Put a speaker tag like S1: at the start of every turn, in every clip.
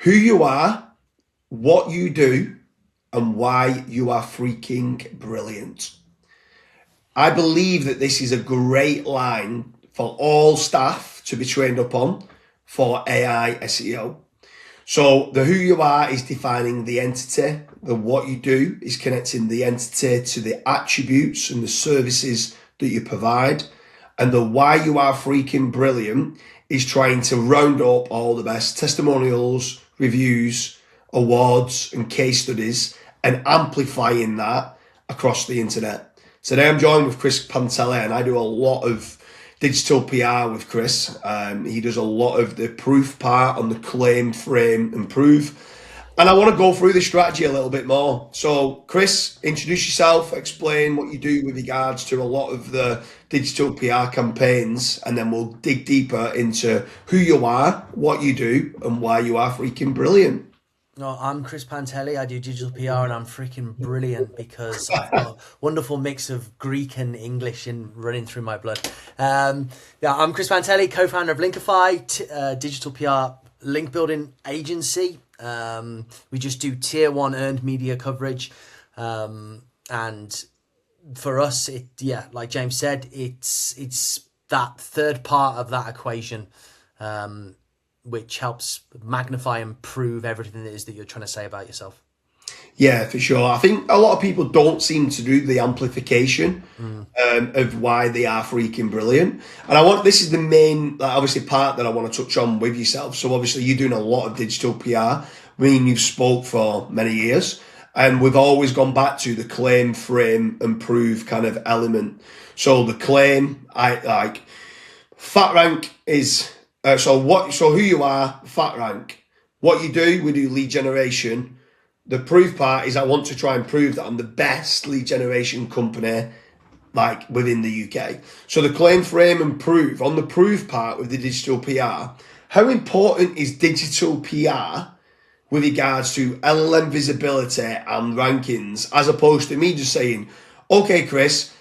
S1: who you are, what you do, and why you are freaking brilliant. I believe that this is a great line for all staff to be trained up on for AI SEO. So the who you are is defining the entity. The what you do is connecting the entity to the attributes and the services that you provide. And the why you are freaking brilliant is trying to round up all the best testimonials, reviews, awards, and case studies and amplifying that across the internet. Today I'm joined with Chris Panteli, and I do a lot of digital PR with Chris. He does a lot of the proof part on the claim, frame, and prove. And I want to go through the strategy a little bit more. So, Chris, introduce yourself, explain what you do with regards to a lot of the digital PR campaigns, and then we'll dig deeper into who you are, what you do, and why you are freaking brilliant.
S2: No, I'm Chris Panteli. I do digital PR, and I'm freaking brilliant because I've got a wonderful mix of Greek and English running through my blood. I'm Chris Panteli, co-founder of Linkify, digital PR link building agency. We just do tier 1 earned media coverage, and for us, like James said, it's that third part of that equation, which helps magnify and prove everything it is that you're trying to say about yourself.
S1: Yeah, for sure. I think a lot of people don't seem to do the amplification of why they are freaking brilliant. And this is the main, obviously, part that I want to touch on with yourself. So obviously you're doing a lot of digital PR. I mean, you've spoke for many years, and we've always gone back to the claim, frame, and prove kind of element. So the claim, fat rank is, so who you are, fat rank. What you do, we do lead generation. The proof part is I want to try and prove that I'm the best lead generation company within the UK. So the claim, frame, and prove. On the proof part with the digital PR, how important is digital PR with regards to LLM visibility and rankings, as opposed to me just saying, okay, Chris,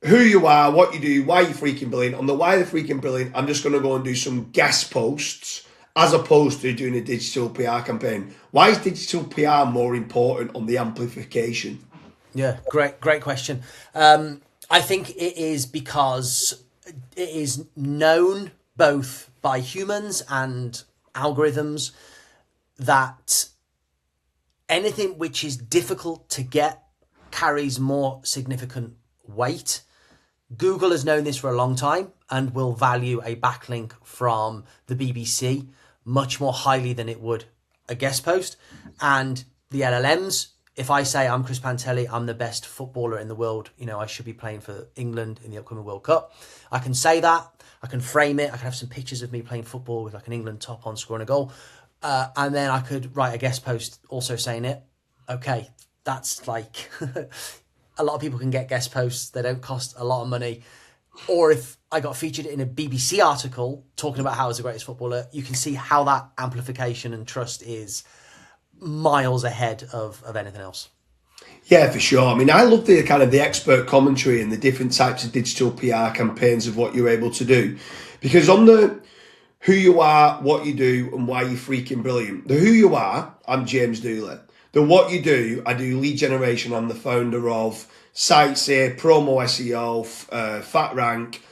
S1: who you are, what you do, why you're freaking brilliant. On the why you're freaking brilliant, I'm just going to go and do some guest posts as opposed to doing a digital PR campaign. Why is digital PR more important on the amplification?
S2: Yeah, great question. I think it is because it is known both by humans and algorithms that anything which is difficult to get carries more significant weight. Google has known this for a long time and will value a backlink from the BBC much more highly than it would a guest post. And the LLMs, if I say I'm Chris Panteli, I'm the best footballer in the world, I should be playing for England in the upcoming World Cup. I can say that, I can frame it, I can have some pictures of me playing football with an England top on scoring a goal. And then I could write a guest post also saying it. Okay, that's a lot of people can get guest posts. They don't cost a lot of money. Or if I got featured in a BBC article talking about how I was the greatest footballer, you can see how that amplification and trust is miles ahead of anything else.
S1: Yeah, for sure. I mean, I love the kind of the expert commentary and the different types of digital PR campaigns of what you're able to do. Because on the who you are, what you do, and why you're freaking brilliant. The who you are, I'm James Dooley. The what you do, I do lead generation. I'm the founder of Sites Here, Promo SEO, Fat Rank.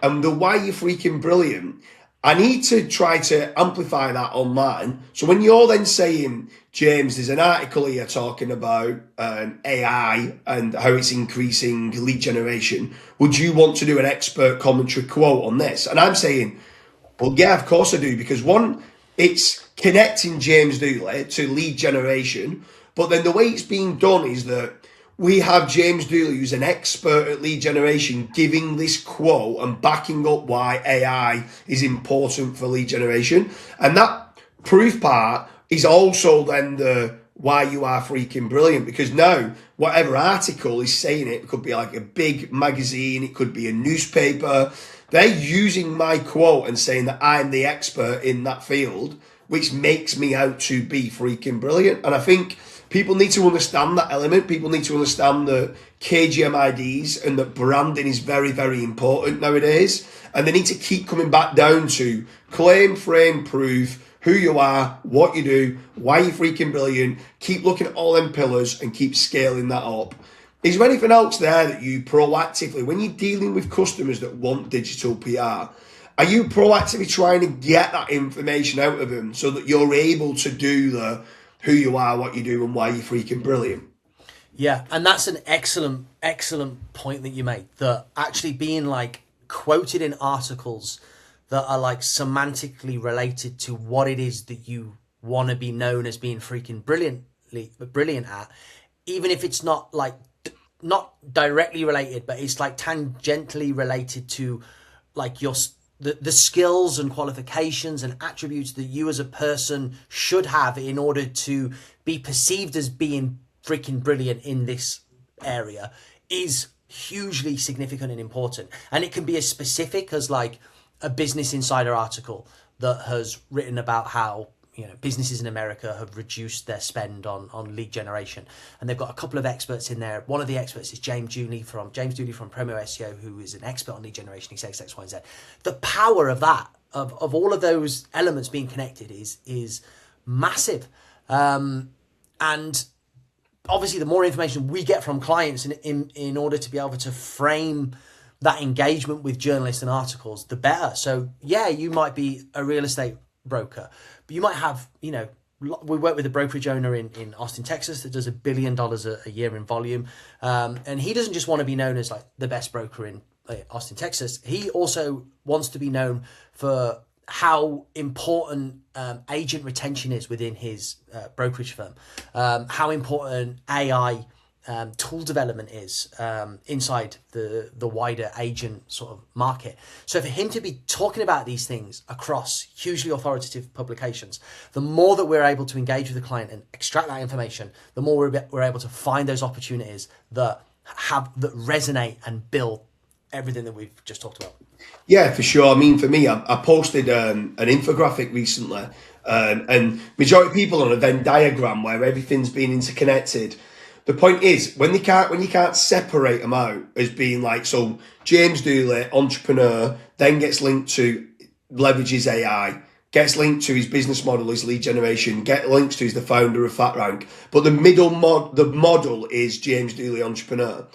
S1: And the why you're freaking brilliant, I need to try to amplify that online. So when you're then saying, James, there's an article here talking about AI and how it's increasing lead generation, would you want to do an expert commentary quote on this? And I'm saying, well, yeah, of course I do, because one, it's connecting James Dooley to lead generation, but then the way it's being done is that we have James Dooley, who's an expert at lead generation, giving this quote and backing up why AI is important for lead generation. And that proof part is also then the why you are freaking brilliant, because now whatever article is saying it could be like a big magazine, it could be a newspaper. They're using my quote and saying that I'm the expert in that field, which makes me out to be freaking brilliant. And I think people need to understand that element. People need to understand that KGMIDs and that branding is very, very important nowadays. And they need to keep coming back down to claim, frame, prove, who you are, what you do, why you're freaking brilliant. Keep looking at all them pillars and keep scaling that up. Is there anything else there that you proactively, when you're dealing with customers that want digital PR, are you proactively trying to get that information out of them so that you're able to do the who you are, what you do, and why you're freaking brilliant?
S2: Yeah, and that's an excellent point that you made. That actually being like quoted in articles that are like semantically related to what it is that you want to be known as being freaking brilliant at, even if it's not like not directly related, but it's like tangentially related to like the skills and qualifications and attributes that you as a person should have in order to be perceived as being freaking brilliant in this area is hugely significant and important. And it can be as specific as like a Business Insider article that has written about how, you know, businesses in America have reduced their spend on lead generation, and they've got a couple of experts in there. One of the experts is James Dooley from Promo SEO, who is an expert on lead generation. He says X, Y, and Z. The power of that, of all of those elements being connected, is massive. And obviously, the more information we get from clients in order to be able to frame that engagement with journalists and articles, the better. So yeah, you might be a real estate broker, but you might have, you know, we work with a brokerage owner in Austin, Texas that does $1 billion a year in volume. And he doesn't just want to be known as like the best broker in Austin, Texas. He also wants to be known for how important agent retention is within his brokerage firm, how important AI tool development is inside the wider agent sort of market. So for him to be talking about these things across hugely authoritative publications, the more that we're able to engage with the client and extract that information, the more we're able to find those opportunities that resonate and build everything that we've just talked about.
S1: Yeah, for sure. I mean, for me, I posted an infographic recently, and majority of people on a Venn diagram where everything's been interconnected. The point is, when you can't separate them out as being like, so James Dooley, entrepreneur, then gets linked to leverages AI, gets linked to his business model, his lead generation, get links to he's the founder of FatRank, but the model is James Dooley, entrepreneur.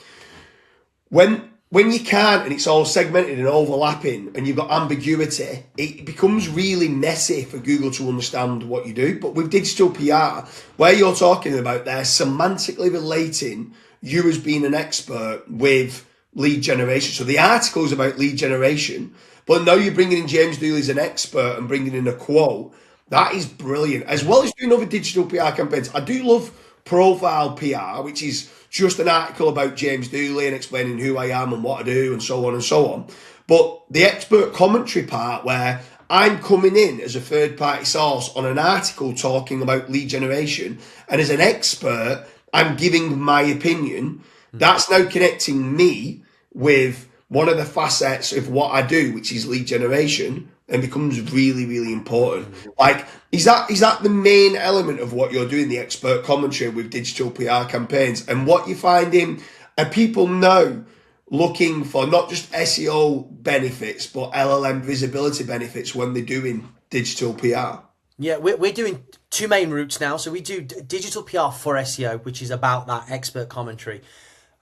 S1: When you can't, and it's all segmented and overlapping, and you've got ambiguity, it becomes really messy for Google to understand what you do. But with digital PR, where you're talking about, they're semantically relating you as being an expert with lead generation. So the article is about lead generation, but now you're bringing in James Dooley as an expert and bringing in a quote. That is brilliant. As well as doing other digital PR campaigns, I do love profile PR, which is just an article about James Dooley and explaining who I am and what I do and so on and so on. But the expert commentary part, where I'm coming in as a third-party source on an article talking about lead generation, and as an expert, I'm giving my opinion. That's now connecting me with one of the facets of what I do, which is lead generation, and becomes really, really important. Like, is that the main element of what you're doing, the expert commentary with digital PR campaigns? And what you're finding, are people now looking for not just SEO benefits, but LLM visibility benefits when they're doing digital PR?
S2: Yeah, we're doing two main routes now. So we do digital PR for SEO, which is about that expert commentary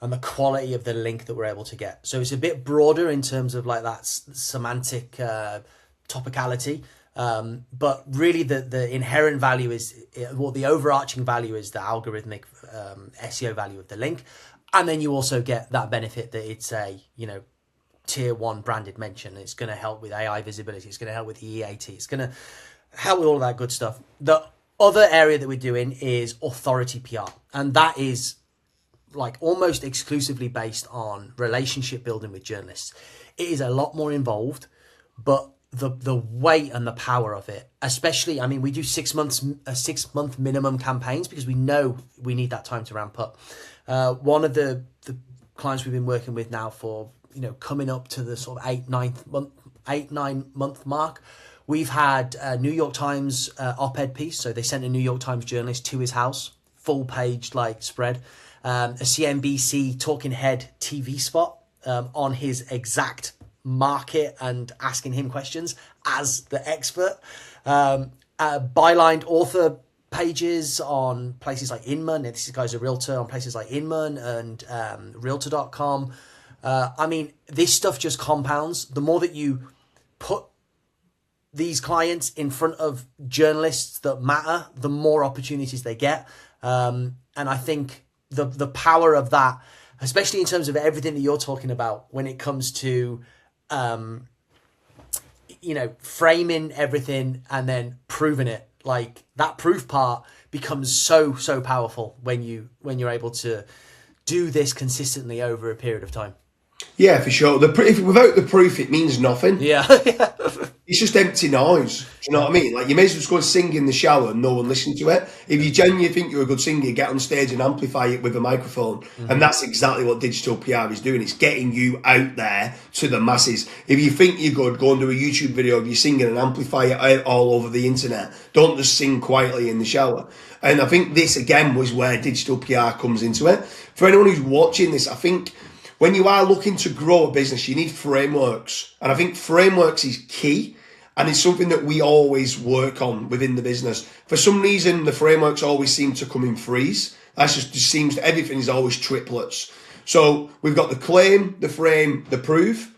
S2: and the quality of the link that we're able to get. So it's a bit broader in terms of like that semantic topicality, but really the inherent value is, well, the overarching value is the algorithmic SEO value of the link, and then you also get that benefit that it's a, you know, tier 1 branded mention. It's going to help with AI visibility. It's going to help with EAT. It's going to help with all of that good stuff. The other area that we're doing is authority PR, and that is like almost exclusively based on relationship building with journalists. It is a lot more involved, but the weight and the power of it, especially, I mean, we do 6 month minimum campaigns because we know we need that time to ramp up. One of the clients we've been working with now for, you know, coming up to the sort of 8-9 month mark, we've had a New York Times op-ed piece. So they sent a New York Times journalist to his house, full page like spread, a CNBC talking head TV spot on his exact market and asking him questions as the expert. bylined author pages on places like Inman. This guy's a realtor on places like Inman and realtor.com. I mean, this stuff just compounds. The more that you put these clients in front of journalists that matter, the more opportunities they get. And I think the power of that, especially in terms of everything that you're talking about when it comes to, framing everything and then proving it, like that proof part becomes so powerful when you're able to do this consistently over a period of time.
S1: Yeah, for sure. Without the proof, it means nothing.
S2: Yeah.
S1: It's just empty noise. Do you know what I mean? Like, you may as well just go and sing in the shower and no one listen to it. If you genuinely think you're a good singer, get on stage and amplify it with a microphone. Mm-hmm. And that's exactly what digital PR is doing. It's getting you out there to the masses. If you think you're good, go and do a YouTube video of you singing and amplify it out all over the internet. Don't just sing quietly in the shower. And I think this, again, was where digital PR comes into it. For anyone who's watching this, I think when you are looking to grow a business, you need frameworks. And I think frameworks is key. And it's something that we always work on within the business. For some reason, the frameworks always seem to come in threes. That just seems everything is always triplets. So we've got the claim, the frame, the proof,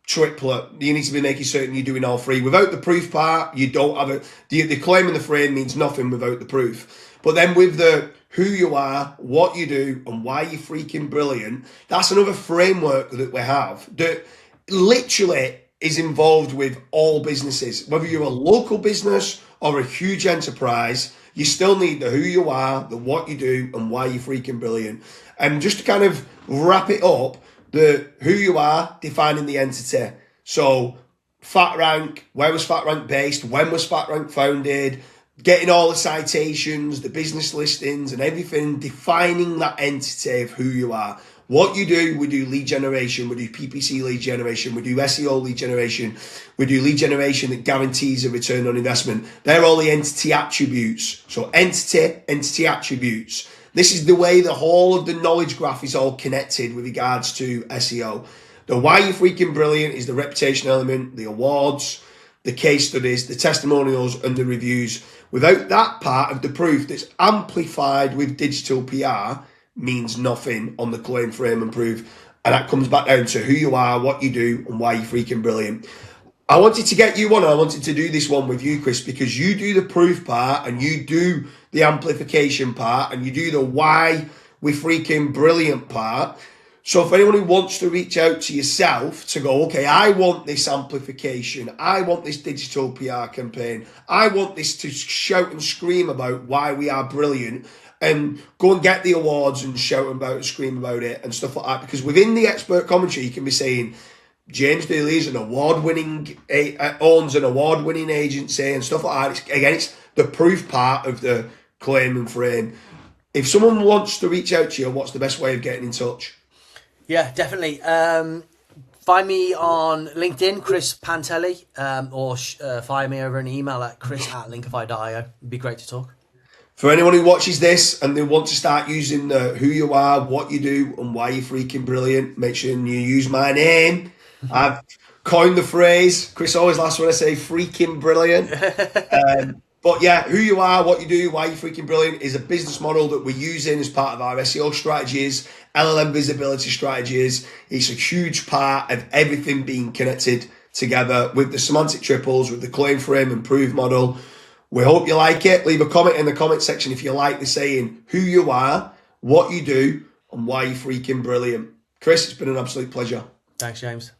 S1: triplet. You need to be making certain you're doing all three. Without the proof part, you don't have it. The claim and the frame means nothing without the proof. But then with the who you are, what you do, and why you're freaking brilliant, that's another framework that we have that literally is involved with all businesses. Whether you're a local business or a huge enterprise, you still need the who you are, the what you do, and why you're freaking brilliant. And just to kind of wrap it up, the who you are, defining the entity. So FatRank, where was FatRank based? When was FatRank founded? Getting all the citations, the business listings and everything, defining that entity of who you are. What you do, we do lead generation, we do PPC lead generation, we do SEO lead generation, we do lead generation that guarantees a return on investment. They're all the entity attributes. So entity attributes. This is the way the whole of the knowledge graph is all connected with regards to SEO. The why you're freaking brilliant is the reputation element, the awards, the case studies, the testimonials and the reviews. Without that part of the proof that's amplified with digital PR, means nothing on the claim, frame and prove. And that comes back down to who you are, what you do and why you're freaking brilliant. I wanted to get you on, I wanted to do this one with you, Chris, because you do the proof part and you do the amplification part and you do the why we're freaking brilliant part. So for anyone who wants to reach out to yourself to go, okay, I want this amplification, I want this digital PR campaign, I want this to shout and scream about why we are brilliant, and go and get the awards and shout about it, scream about it and stuff like that. Because within the expert commentary, you can be saying, James Dooley is an award-winning, owns an award-winning agency and stuff like that. It's the proof part of the claim and frame. If someone wants to reach out to you, what's the best way of getting in touch?
S2: Yeah, definitely. Find me on LinkedIn, Chris Panteli, or fire me over an email at chris@linkify.io. It'd be great to talk.
S1: For anyone who watches this and they want to start using the who you are, what you do, and why you're freaking brilliant, make sure you use my name. I've coined the phrase. Chris always laughs when I say freaking brilliant. But yeah, who you are, what you do, why you're freaking brilliant is a business model that we're using as part of our SEO strategies, LLM Visibility strategies. It's a huge part of everything being connected together with the semantic triples, with the claim frame and prove model. We hope you like it. Leave a comment in the comment section if you like the saying who you are, what you do, and why you're freaking brilliant. Chris, it's been an absolute pleasure.
S2: Thanks, James.